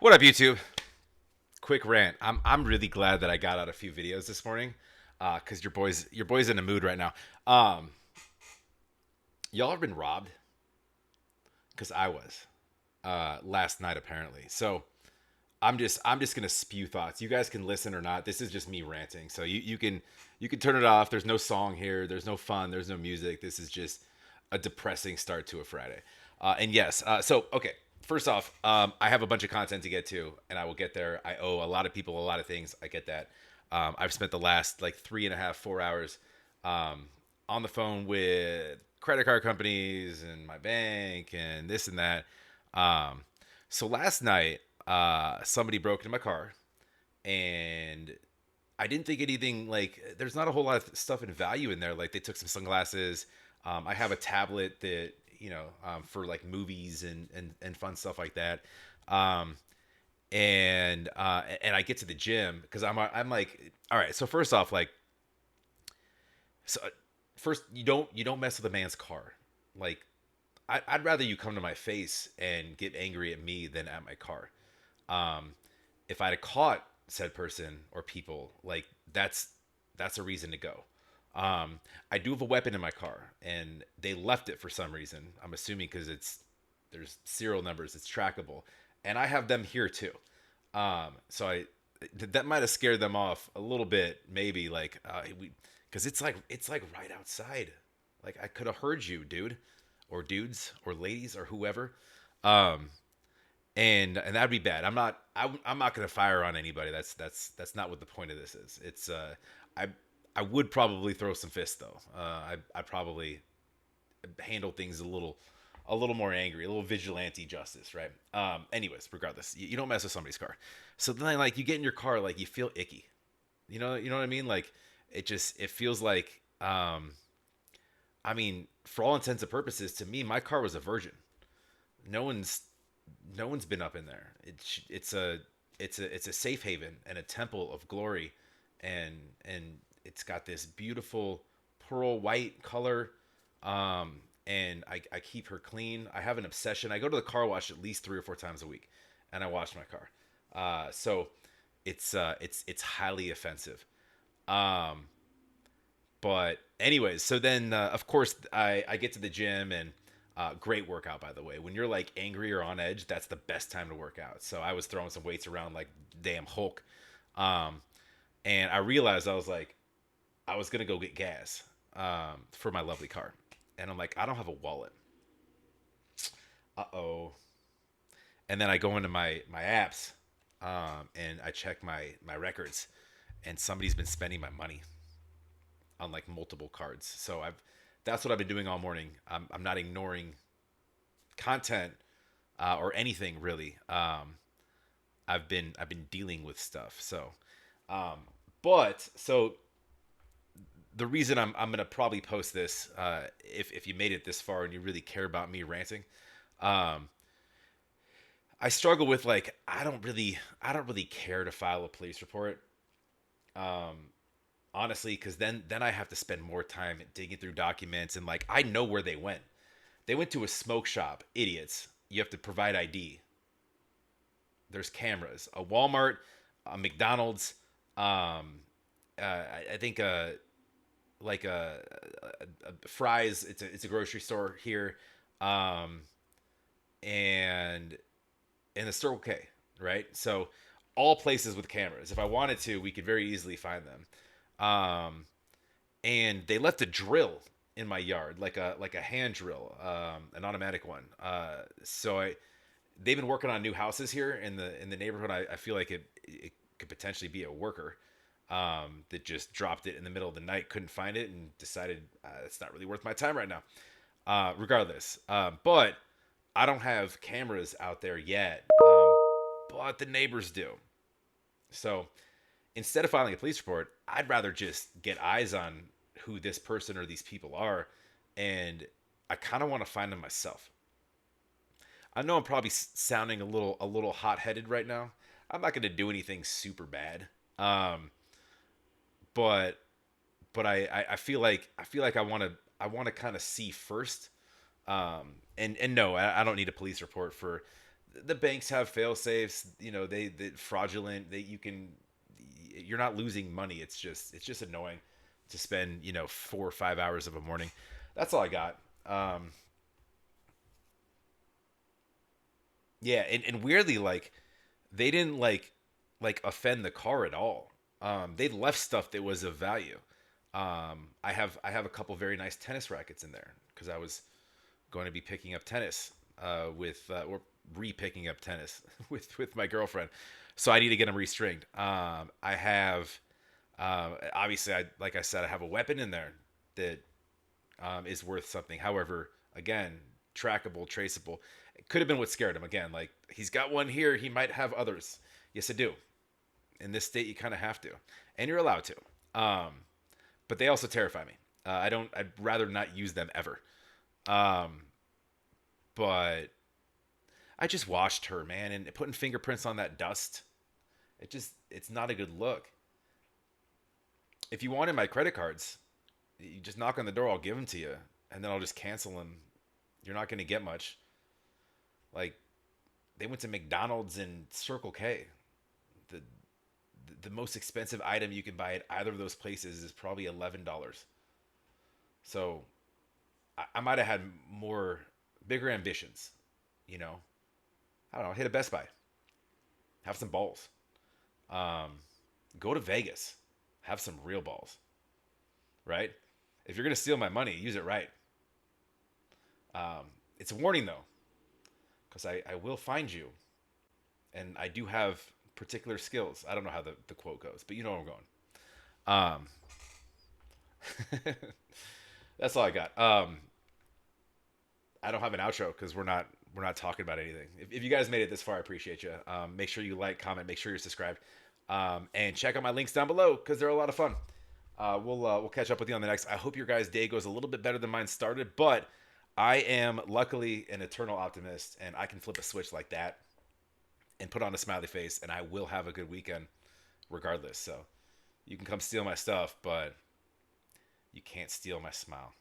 What up, YouTube? Quick rant. I'm really glad that I got out a few videos this morning, cause your boy's in a mood right now. Um, y'all have been robbed, cause I was last night apparently. So I'm just gonna spew thoughts. You guys can listen or not. This is just me ranting. So you can turn it off. There's no song here. There's no fun. There's no music. This is just a depressing start to a Friday. And yes, so okay. First off, I have a bunch of content to get to, and I will get there. I owe a lot of people a lot of things. I get that. I've spent the last like 3.5, 4 hours um, on the phone with credit card companies and my bank and this and that. Um, so last night, somebody broke into my car, and I didn't think anything like. There's not a whole lot of stuff in value in there. Like they took some sunglasses. I have a tablet that for like movies and fun stuff like that. Um, and I get to the gym because I'm like, all right. So first off, like, so first you don't mess with a man's car. Like I'd rather you come to my face and get angry at me than at my car. Um, if I'd have caught said person or people, like that's a reason to go. I do have a weapon in my car, and they left it for some reason. I'm assuming because there's serial numbers, it's trackable, and I have them here too. So that might have scared them off a little bit, maybe like because it's like right outside. Like I could have heard you, dude, or dudes, or ladies, or whoever. Um, and that'd be bad. I'm not gonna fire on anybody. That's not what the point of this is. It's I I would probably throw some fists though. I probably handle things a little more angry, a little vigilante justice, right? Anyways, regardless, you don't mess with somebody's car. So then like you get in your car, like you feel icky. You know what I mean? Like it feels like I mean, for all intents and purposes, to me, my car was a virgin. No one's no one's been up in there. It's a safe haven and a temple of glory, and it's got this beautiful pearl white color. And I keep her clean. I have an obsession. I go to the car wash at least 3 or 4 times a week, and I wash my car. So it's highly offensive. Um, but anyways, so then of course I get to the gym, and great workout by the way. When you're like angry or on edge, that's the best time to work out. So I was throwing some weights around like damn Hulk, um, and I realized I was like I was gonna go get gas for my lovely car, and I'm like I don't have a wallet. Uh-oh. And then I go into my apps, and I check my records, and somebody's been spending my money on like multiple cards. So I've that's what I've been doing all morning. I'm not ignoring content or anything really. I've been dealing with stuff. So, um, but so the reason I'm gonna probably post this, if you made it this far and you really care about me ranting, um, I struggle with like I don't really care to file a police report. Um, Honestly, because then I have to spend more time digging through documents, and like I know where they went. They went to a smoke shop. Idiots. You have to provide ID. There's cameras. A Walmart, a McDonald's, um, I think like a Fry's. It's a grocery store here, um, and a Circle K, right? So all places with cameras. If I wanted to, we could very easily find them. And they left a drill in my yard, like a hand drill, an automatic one. So they've been working on new houses here in the neighborhood. I feel like it could potentially be a worker that just dropped it in the middle of the night, couldn't find it, and decided it's not really worth my time right now. Regardless, but I don't have cameras out there yet, but the neighbors do. So instead of filing a police report, I'd rather just get eyes on who this person or these people are, and I kind of want to find them myself. I know I'm probably sounding a little hot headed right now. I'm not going to do anything super bad, um, but I feel like I want to kind of see first, and no, I don't need a police report for. the banks have fail safes. You know, they fraudulent. You're not losing money. It's just annoying to spend 4 or 5 hours of a morning. That's all I got. Yeah, and weirdly, like they didn't offend the car at all. They left stuff that was of value. I have a couple very nice tennis rackets in there because I was going to be picking up tennis or re-picking up tennis with my girlfriend, so I need to get them restringed. I have obviously, like I said, I have a weapon in there that is worth something. However, again, trackable, traceable. It could have been what scared him. Again, like he's got one here, he might have others. Yes, I do. In this state, you kind of have to, and you're allowed to. But they also terrify me. I don't. I'd rather not use them ever. Um, but I just watched her, man, and putting fingerprints on that dust. It's not a good look. If you wanted my credit cards, you just knock on the door. I'll give them to you, and then I'll just cancel them. You're not going to get much. Like they went to McDonald's and Circle K. The the most expensive item you can buy at either of those places is probably $11. So I might have had bigger ambitions. You know, I don't know. Hit a Best Buy, have some balls. Um, Go to Vegas, have some real balls. Right? If you're gonna steal my money, use it right. It's a warning though, because I will find you, and I do have particular skills. I don't know how the quote goes, but you know where I'm going. That's all I got. I don't have an outro because we're not talking about anything. If you guys made it this far, I appreciate you. Make sure you like, comment, make sure you're subscribed, and check out my links down below because they're a lot of fun. We'll catch up with you on the next. I hope your guys' day goes a little bit better than mine started, but I am luckily an eternal optimist, and I can flip a switch like that and put on a smiley face, and I will have a good weekend regardless. So you can come steal my stuff, but you can't steal my smile.